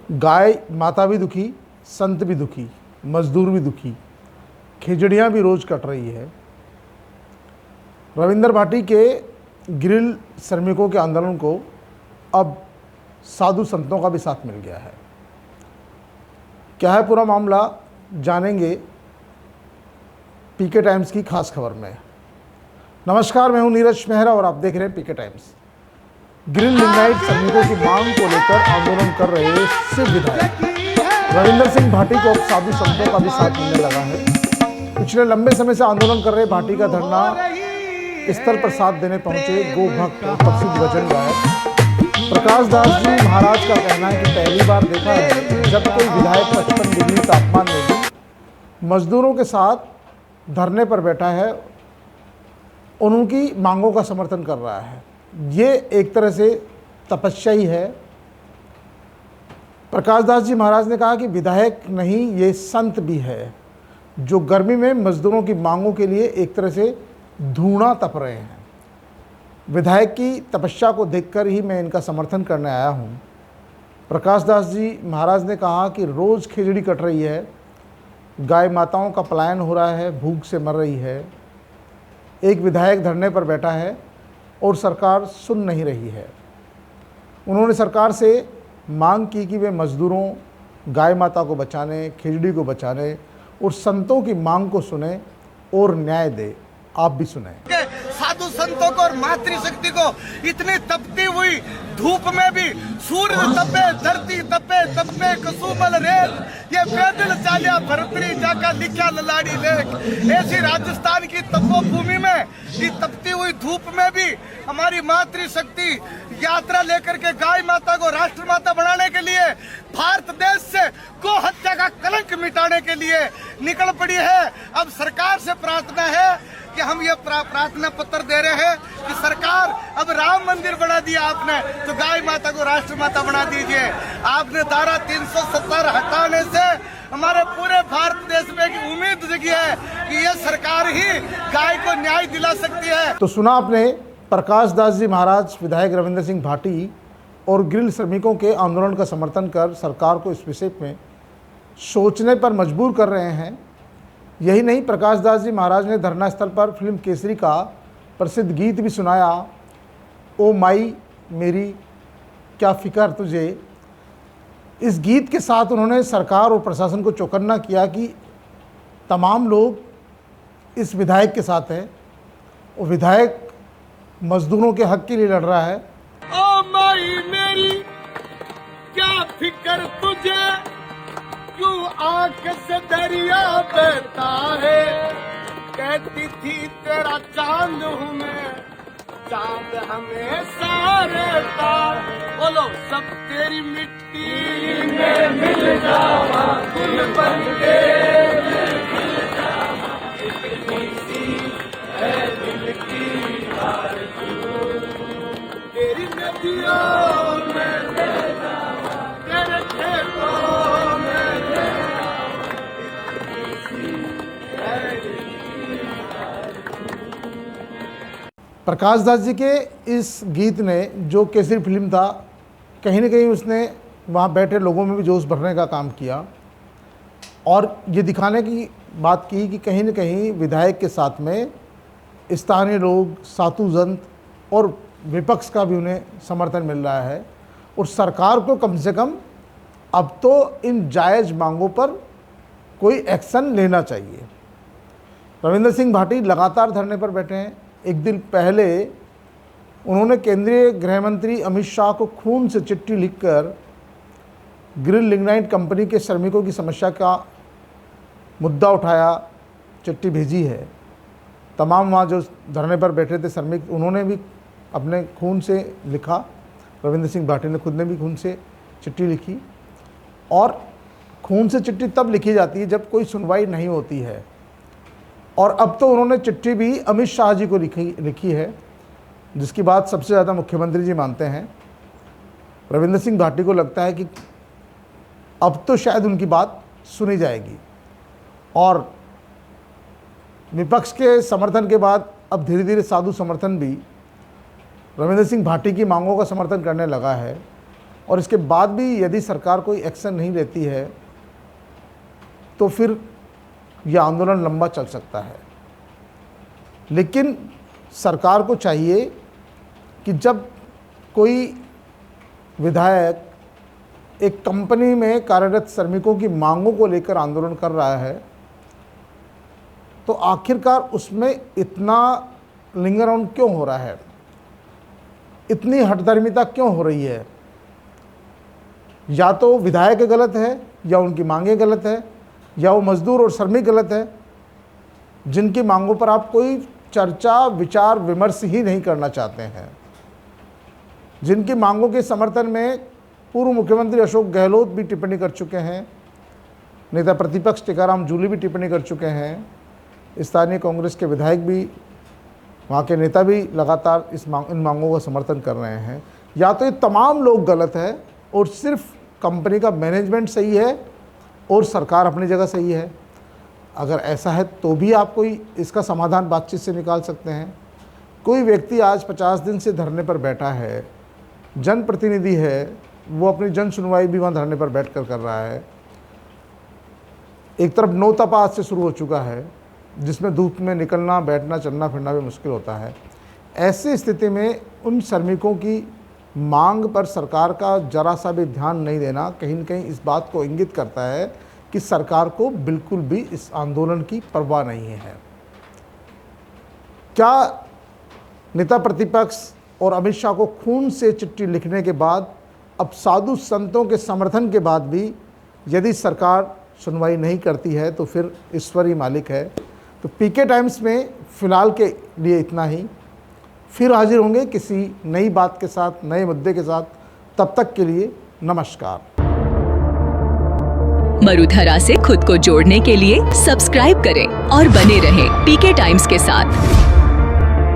गाय माता भी दुखी, संत भी दुखी, मजदूर भी दुखी, खिचड़ियाँ भी रोज़ कट रही है। रविंद्र भाटी के ग्रिल श्रमिकों के आंदोलन को अब साधु संतों का भी साथ मिल गया है। क्या है पूरा मामला, जानेंगे पीके टाइम्स की खास खबर में। नमस्कार, मैं हूं नीरज मेहरा और आप देख रहे हैं पीके टाइम्स। ग्रिल लिग्नाइट श्रमिकों की मांग को लेकर आंदोलन कर रहे सिख विधायक रविंद्र सिंह भाटी को अब साधु संतों का भी साथ मिलने लगा है। पिछले लंबे समय से आंदोलन कर रहे भाटी का धरना स्थल पर साथ देने पहुंचे गो भक्त और प्रसिद्ध वचन गायक प्रकाश दास जी महाराज का कहना है कि पहली बार देखा है जब कोई विधायक 55 डिग्री तापमान में भी मजदूरों के साथ धरने पर बैठा है और उनकी मांगों का समर्थन कर रहा है। ये एक तरह से तपस्या ही है। प्रकाश दास जी महाराज ने कहा कि विधायक नहीं, ये संत भी है जो गर्मी में मजदूरों की मांगों के लिए एक तरह से धूना तप रहे हैं। विधायक की तपस्या को देखकर ही मैं इनका समर्थन करने आया हूँ। प्रकाश दास जी महाराज ने कहा कि रोज़ खिचड़ी कट रही है, गाय माताओं का पलायन हो रहा है, भूख से मर रही है। एक विधायक धरने पर बैठा है और सरकार सुन नहीं रही है। उन्होंने सरकार से मांग की कि वे मजदूरों, गाय माता को बचाने, खिचड़ी को बचाने और संतों की मांग को सुने और न्याय दे। आप भी सुने। साधु संतों को और मातृशक्ति को इतनी तपती हुई धूप में भी सूर्य तपे, धरती तपे, तपे कसुमल रेत, ये पैदल चालिया भरतरी जाका लिखा ललाड़ी लेख। ऐसी राजस्थान की तपोभूमि में ये तपती हुई धूप में भी हमारी मातृशक्ति यात्रा लेकर के गाय माता को राष्ट्र माता बनाने के लिए, भारत देश से गो हत्या का कलंक मिटाने के लिए निकल पड़ी है। अब सरकार से प्रार्थना है कि हम ये प्रार्थना पत्र दे रहे हैं कि सरकार अब राम मंदिर बना दिया आपने, तो गाय माता को राष्ट्र माता बना दीजिए। आपने धारा 370 हटाने से हमारे पूरे भारत देश में एक उम्मीद जगी है कि ये सरकार ही गाय को न्याय दिला सकती है। तो सुना आपने प्रकाश दास जी महाराज विधायक रविंद्र सिंह भाटी और ग्रिल श्रमिकों के आंदोलन का समर्थन कर सरकार को इस विषय में सोचने पर मजबूर कर रहे हैं। यही नहीं, प्रकाश दास जी महाराज ने धरना स्थल पर फिल्म केसरी का प्रसिद्ध गीत भी सुनाया, ओ माई मेरी क्या फ़िक्र तुझे। इस गीत के साथ उन्होंने सरकार और प्रशासन को चौकन्ना किया कि तमाम लोग इस विधायक के साथ हैं और विधायक मजदूरों के हक के लिए लड़ रहा है। ओ माई मेरी क्या फिक्र तुझे, क्यों आंख से दरिया बहता है। कहती थी तेरा चांद हूँ मैं, चांद हमेशा रहता। बोलो सब तेरी मिट्टी में मिल जावा, गुल बन के मिल जावा। इतनी सी है दिल की आरज़ू, तेरी नदियों में ले जावा, तेरे खेतों में। प्रकाश दास जी के इस गीत ने, जो केसरी फिल्म था, कहीं ना कहीं उसने वहाँ बैठे लोगों में भी जोश भरने का काम किया और ये दिखाने की बात की कि कहीं ना कहीं विधायक के साथ में स्थानीय लोग, साधु संत और विपक्ष का भी उन्हें समर्थन मिल रहा है और सरकार को कम से कम अब तो इन जायज़ मांगों पर कोई एक्शन लेना चाहिए। रविंद्र सिंह भाटी लगातार धरने पर बैठे हैं। एक दिन पहले उन्होंने केंद्रीय गृह मंत्री अमित शाह को खून से चिट्ठी लिखकर ग्रिल लिग्नाइट कंपनी के श्रमिकों की समस्या का मुद्दा उठाया, चिट्ठी भेजी है। तमाम वहाँ जो धरने पर बैठे थे श्रमिक, उन्होंने भी अपने खून से लिखा। रविंद्र सिंह भाटी ने खुद ने भी खून से चिट्ठी लिखी और खून से चिट्ठी तब लिखी जाती है जब कोई सुनवाई नहीं होती है। और अब तो उन्होंने चिट्ठी भी अमित शाह जी को लिखी है, जिसकी बात सबसे ज़्यादा मुख्यमंत्री जी मानते हैं। रविंद्र सिंह भाटी को लगता है कि अब तो शायद उनकी बात सुनी जाएगी और विपक्ष के समर्थन के बाद अब धीरे धीरे साधु समर्थन भी रविंद्र सिंह भाटी की मांगों का समर्थन करने लगा है। और इसके बाद भी यदि सरकार कोई एक्शन नहीं लेती है तो फिर यह आंदोलन लंबा चल सकता है। लेकिन सरकार को चाहिए कि जब कोई विधायक एक कंपनी में कार्यरत श्रमिकों की मांगों को लेकर आंदोलन कर रहा है तो आखिरकार उसमें इतना लिंगर ऑन क्यों हो रहा है, इतनी हठधर्मिता क्यों हो रही है। या तो विधायक गलत है, या उनकी मांगें गलत है, या वो मजदूर और श्रमिक गलत है जिनकी मांगों पर आप कोई चर्चा विचार विमर्श ही नहीं करना चाहते हैं, जिनकी मांगों के समर्थन में पूर्व मुख्यमंत्री अशोक गहलोत भी टिप्पणी कर चुके हैं, नेता प्रतिपक्ष टीकाराम जूली भी टिप्पणी कर चुके हैं, स्थानीय कांग्रेस के विधायक भी, वहाँ के नेता भी लगातार इन मांगों का समर्थन कर रहे हैं। या तो ये तमाम लोग गलत है और सिर्फ कंपनी का मैनेजमेंट सही है और सरकार अपनी जगह सही है। अगर ऐसा है तो भी आप कोई इसका समाधान बातचीत से निकाल सकते हैं। कोई व्यक्ति आज 50 दिन से धरने पर बैठा है, जनप्रतिनिधि है, वो अपनी जन सुनवाई भी वहाँ धरने पर बैठकर कर रहा है। एक तरफ नो तपा आज से शुरू हो चुका है जिसमें धूप में निकलना, बैठना, चलना फिरना भी मुश्किल होता है। ऐसी स्थिति में उन श्रमिकों की मांग पर सरकार का जरा सा भी ध्यान नहीं देना कहीं न कहीं इस बात को इंगित करता है कि सरकार को बिल्कुल भी इस आंदोलन की परवाह नहीं है। क्या नेता प्रतिपक्ष और अमित शाह को खून से चिट्ठी लिखने के बाद, अब साधु संतों के समर्थन के बाद भी यदि सरकार सुनवाई नहीं करती है तो फिर ईश्वर ही मालिक है। तो पीके टाइम्स में फ़िलहाल के लिए इतना ही। फिर हाजिर होंगे किसी नई बात के साथ, नए मुद्दे के साथ। तब तक के लिए नमस्कार। मरुधरा से खुद को जोड़ने के लिए सब्सक्राइब करें और बने रहें पीके टाइम्स के साथ।